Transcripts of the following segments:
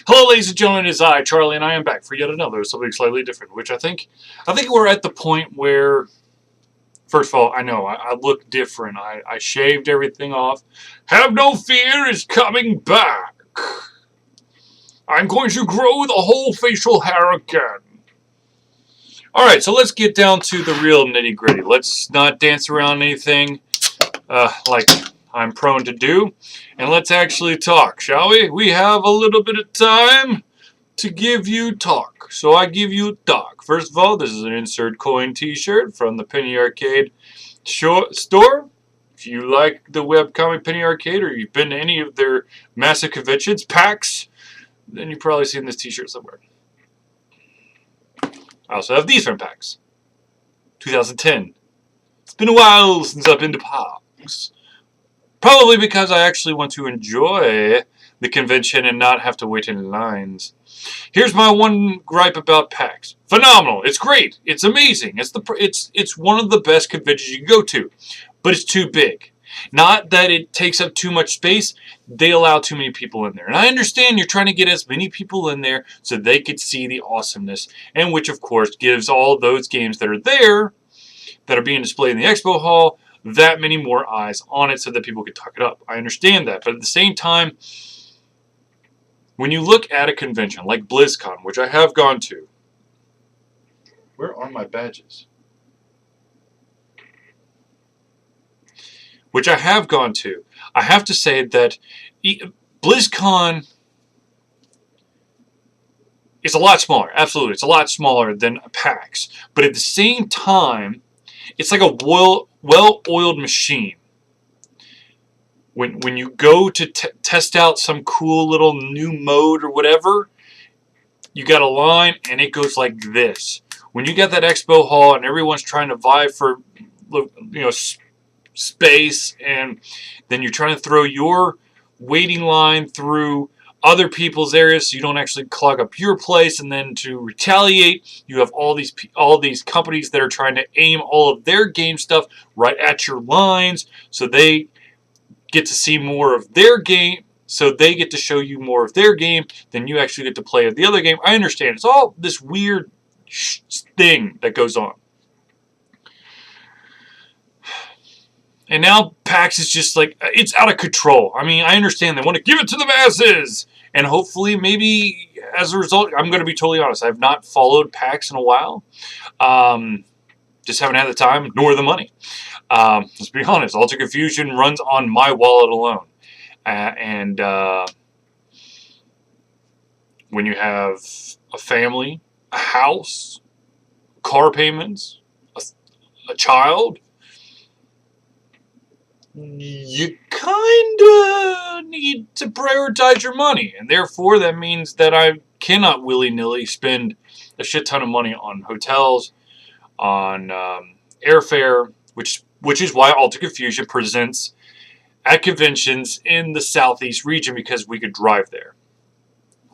Hello, ladies and gentlemen, it is I, Charlie, and I am back for yet another something slightly different. Which I think we're at the point where, first of all, I know I look different. I shaved everything off. Have no fear, is coming back. I'm going to grow the whole facial hair again. All right, so let's get down to the real nitty gritty. Let's not dance around anything like I'm prone to do, and let's actually talk, shall we? We have a little bit of time to give you talk, so I give you talk. First of all, this is an Insert Coin t-shirt from the Penny Arcade store. If you like the webcomic Penny Arcade, or you've been to any of their massive conventions, PAX, then you've probably seen this t-shirt somewhere. I also have these from PAX. 2010. It's been a while since I've been to PAX. Probably because I actually want to enjoy the convention and not have to wait in lines. Here's my one gripe about PAX. Phenomenal. It's great. It's amazing. It's one of the best conventions you can go to. But it's too big. Not that it takes up too much space. They allow too many people in there. And I understand you're trying to get as many people in there so they could see the awesomeness. And which, of course, gives all those games that are there, that are being displayed in the expo hall, that many more eyes on it so that people can talk it up. I understand that. But at the same time, when you look at a convention like BlizzCon, which I have gone to, where are my badges? Which I have gone to, I have to say that BlizzCon is a lot smaller. Absolutely, it's a lot smaller than PAX. But at the same time, it's like a well-oiled machine. When you go to test out some cool little new mode or whatever, you got a line and it goes like this. When you got that expo hall and everyone's trying to vie for, space, and then you're trying to throw your waiting line through other people's areas so you don't actually clog up your place, and then to retaliate, you have all these companies that are trying to aim all of their game stuff right at your lines so they get to see more of their game, so they get to show you more of their game, then you actually get to play the other game. I understand. It's all this weird thing that goes on. And now PAX is just like, it's out of control. I mean, I understand they want to give it to the masses. And hopefully, maybe as a result, I'm going to be totally honest, I've not followed PAX in a while. Just haven't had the time nor the money. Let's be honest, Alter Confusion runs on my wallet alone. When you have a family, a house, car payments, a child, you kind of need to prioritize your money. And therefore, that means that I cannot willy-nilly spend a shit ton of money on hotels, on airfare, which is why Alter Confusion presents at conventions in the southeast region, because we could drive there,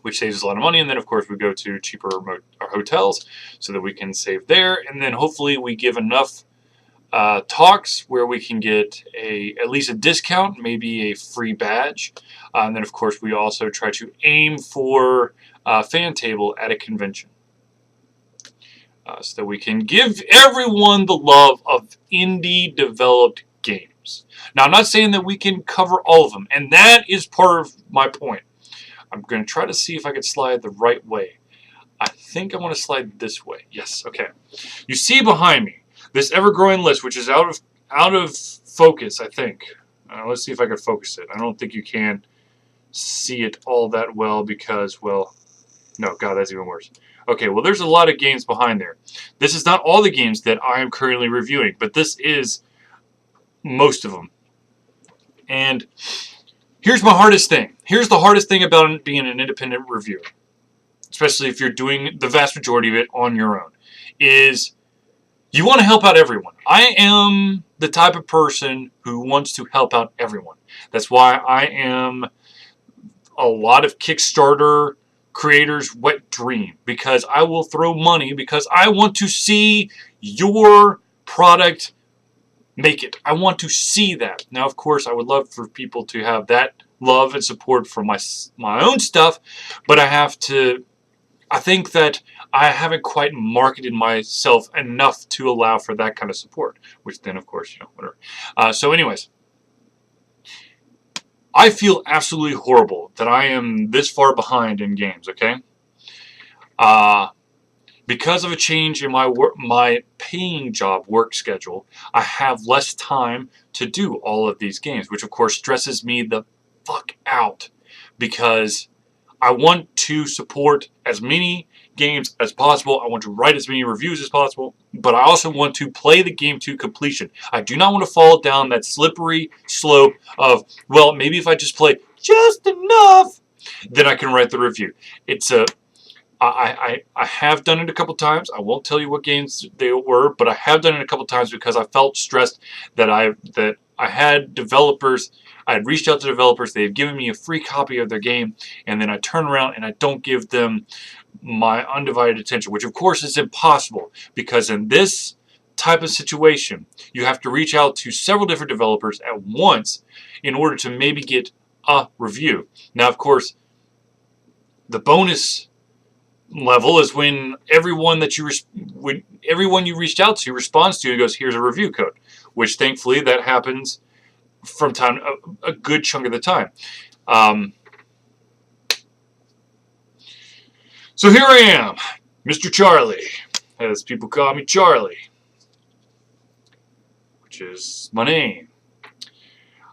which saves us a lot of money. And then, of course, we go to cheaper hotels so that we can save there. And then hopefully we give enough talks where we can get at least a discount, maybe a free badge. And then, of course, we also try to aim for a fan table at a convention. So that we can give everyone the love of indie-developed games. Now, I'm not saying that we can cover all of them, and that is part of my point. I'm going to try to see if I can slide the right way. I think I want to slide this way. Yes, okay. You see behind me this ever-growing list, which is out of focus, I think. Let's see if I can focus it. I don't think you can see it all that well because, well, no, God, that's even worse. Okay, well, there's a lot of games behind there. This is not all the games that I am currently reviewing, but this is most of them. And here's my hardest thing. Here's the hardest thing about being an independent reviewer, especially if you're doing the vast majority of it on your own, is you want to help out everyone. I am the type of person who wants to help out everyone. That's why I am a lot of Kickstarter creators' wet dream, because I will throw money because I want to see your product make it. I want to see that. Now, of course, I would love for people to have that love and support for my own stuff, but I think that I haven't quite marketed myself enough to allow for that kind of support, which then, of course, whatever. So anyways, I feel absolutely horrible that I am this far behind in games, okay? Because of a change in my paying job work schedule, I have less time to do all of these games, which of course stresses me the fuck out because I want to support as many games as possible. I want to write as many reviews as possible, but I also want to play the game to completion. I do not want to fall down that slippery slope of, well, maybe if I just play just enough, then I can write the review. I have done it a couple times. I won't tell you what games they were, but I have done it a couple times because I felt stressed that I had developers. I had reached out to developers. They had given me a free copy of their game, and then I turn around and I don't give them my undivided attention, which of course is impossible because in this type of situation, you have to reach out to several different developers at once in order to maybe get a review. Now, of course, the bonus level is when everyone you reached out to responds to you and goes, here's a review code, which thankfully that happens from time a good chunk of the time. So here I am, Mr. Charlie, as people call me Charlie, which is my name.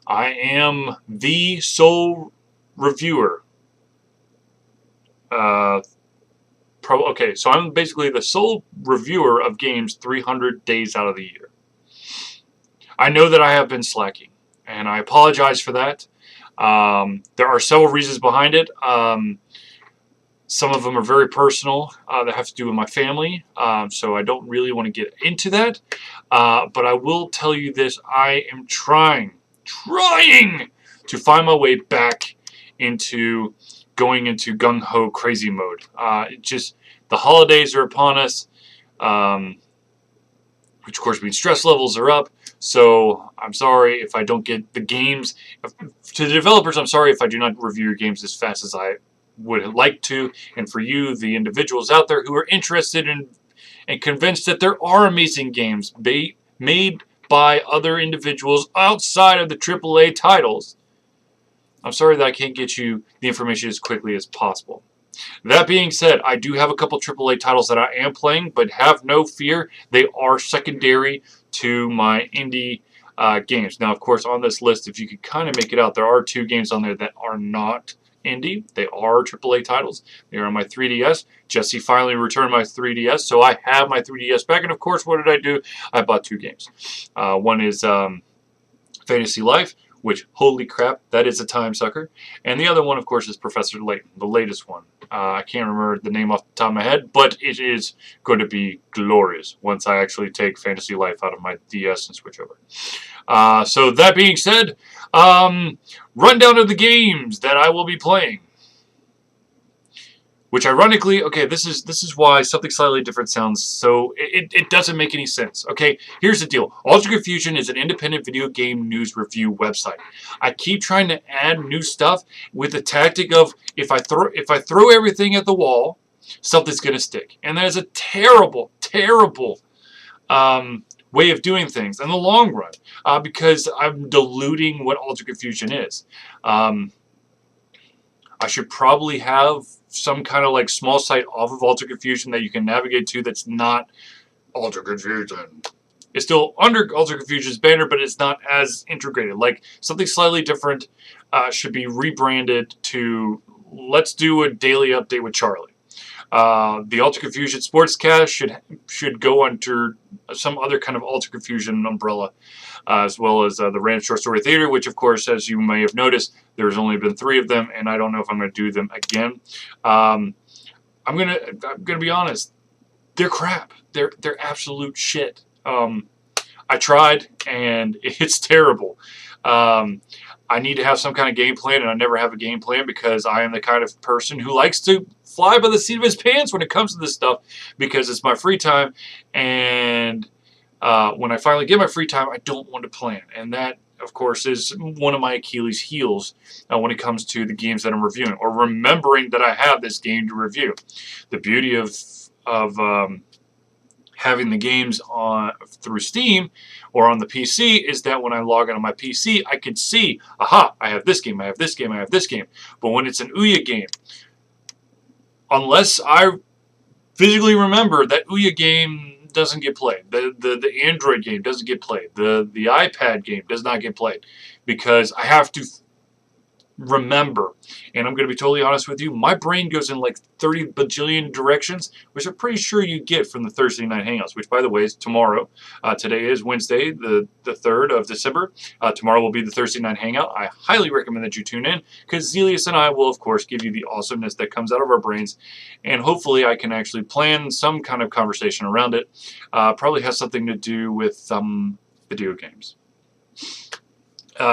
I am the sole reviewer. Okay, so I'm basically the sole reviewer of games 300 days out of the year. I know that I have been slacking, and I apologize for that. There are several reasons behind it. Some of them are very personal that have to do with my family, so I don't really want to get into that. But I will tell you this, I am trying to find my way back into going into gung-ho crazy mode. The holidays are upon us, which of course means stress levels are up. So I'm sorry if I don't get the games. To the developers, I'm sorry if I do not review your games as fast as I would like to. And for you, the individuals out there who are interested in and convinced that there are amazing games made by other individuals outside of the AAA titles, I'm sorry that I can't get you the information as quickly as possible. That being said, I do have a couple AAA titles that I am playing, but have no fear, they are secondary to my indie games. Now, of course, on this list, if you could kind of make it out, there are 2 games on there that are not indie. They are AAA titles. They are on my 3DS. Jesse finally returned my 3DS, so I have my 3DS back. And, of course, what did I do? I bought 2 games. One is Fantasy Life, which, holy crap, that is a time sucker. And the other one, of course, is Professor Layton, the latest one. I can't remember the name off the top of my head, but it is going to be glorious once I actually take Fantasy Life out of my DS and switch over. So that being said, rundown of the games that I will be playing. Which ironically, okay, this is why something slightly different sounds so it doesn't make any sense. Okay, here's the deal. Altered Confusion is an independent video game news review website. I keep trying to add new stuff with the tactic of if I throw everything at the wall, something's gonna stick. And that is a terrible, terrible way of doing things in the long run because I'm diluting what Altered Confusion is. I should probably have some kind of like small site off of Altered Confusion that you can navigate to that's not Altered Confusion. It's still under Altered Confusion's banner, but it's not as integrated. Like something slightly different should be rebranded to let's do a daily update with Charlie. The Altered Confusion Sportscast should go under some other kind of Altered Confusion umbrella, as well as the Random Short Story Theater, which, of course, as you may have noticed, there's only been 3 of them, and I don't know if I'm going to do them again. I'm gonna be honest, they're crap. They're absolute shit. I tried, and it's terrible. I need to have some kind of game plan, and I never have a game plan because I am the kind of person who likes to fly by the seat of his pants when it comes to this stuff because it's my free time, and when I finally get my free time, I don't want to plan, and that of course, is one of my Achilles heels when it comes to the games that I'm reviewing, or remembering that I have this game to review. The beauty of having the games on through Steam or on the PC is that when I log on my PC, I can see, aha, I have this game, I have this game, I have this game. But when it's an Ouya game, unless I physically remember, that Ouya game doesn't get played. The Android game doesn't get played. The iPad game does not get played because I have to remember. And I'm going to be totally honest with you, my brain goes in like 30 bajillion directions, which I'm pretty sure you get from the Thursday Night Hangouts, which, by the way, is tomorrow. Today is Wednesday, the 3rd of December. Tomorrow will be the Thursday Night Hangout. I highly recommend that you tune in, because Zelius and I will, of course, give you the awesomeness that comes out of our brains, and hopefully I can actually plan some kind of conversation around it. Probably has something to do with video games.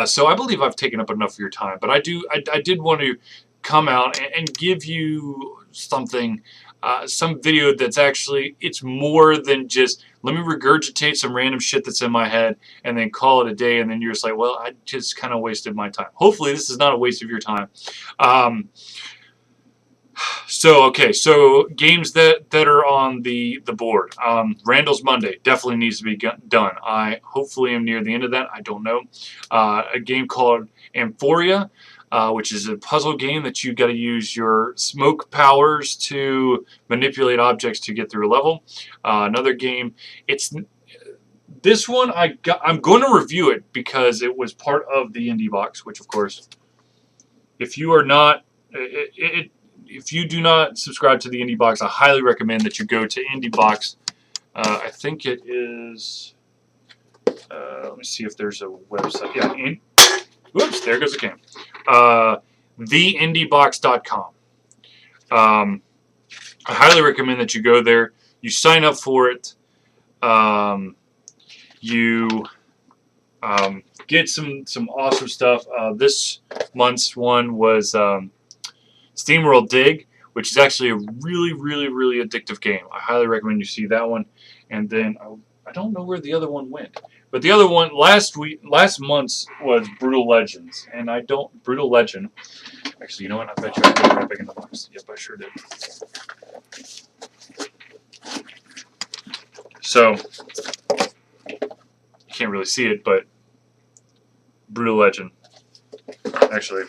So I believe I've taken up enough of your time, but I did want to come out and give you something, some video that's actually, it's more than just, let me regurgitate some random shit that's in my head and then call it a day, and then you're just like, well, I just kind of wasted my time. Hopefully this is not a waste of your time. So games that are on the board. Randall's Monday definitely needs to be done. I hopefully am near the end of that. I don't know. A game called Amphoria, which is a puzzle game that you got to use your smoke powers to manipulate objects to get through a level. Another game. This one I'm going to review it because it was part of the Indie Box, which, of course, if you are not if you do not subscribe to the Indie Box, I highly recommend that you go to Indie Box. I think it is. Let me see if there's a website. Yeah. Whoops! There goes the game. TheIndieBox.com. I highly recommend that you go there. You sign up for it. You get some awesome stuff. This month's one was SteamWorld Dig, which is actually a really, really, really addictive game. I highly recommend you see that one. And then I don't know where the other one went, but the other one last month's was Brutal Legends, and Brutal Legend. Actually, you know what? I bet you I put it right back in the box. Yep, I sure did. So you can't really see it, but Brutal Legend. Actually.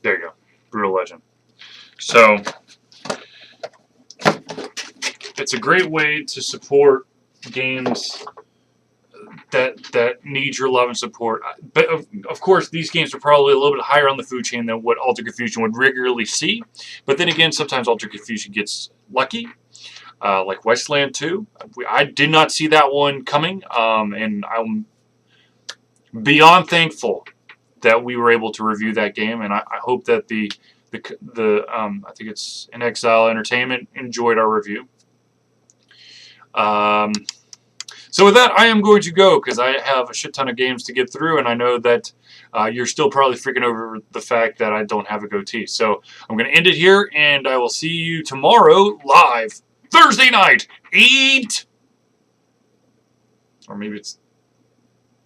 There you go, Brutal Legend. So it's a great way to support games that need your love and support. But of course, these games are probably a little bit higher on the food chain than what Altered Confusion would regularly see. But then again, sometimes Altered Confusion gets lucky, like Wasteland 2. I did not see that one coming, and I'm beyond thankful that we were able to review that game, and I hope that the I think it's In Exile Entertainment enjoyed our review. So with that, I am going to go because I have a shit ton of games to get through, and I know that you're still probably freaking over the fact that I don't have a goatee. So I'm going to end it here, and I will see you tomorrow live Thursday night, 8, or maybe it's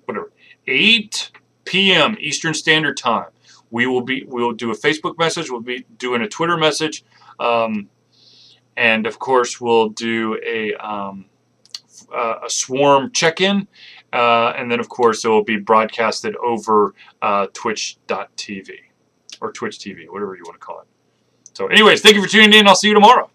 whatever, 8 p.m. Eastern Standard Time. We'll do a Facebook message. We'll be doing a Twitter message, and of course we'll do a Swarm check-in, and then of course it will be broadcasted over Twitch.tv or Twitch TV, whatever you want to call it. So, anyways, thank you for tuning in. I'll see you tomorrow.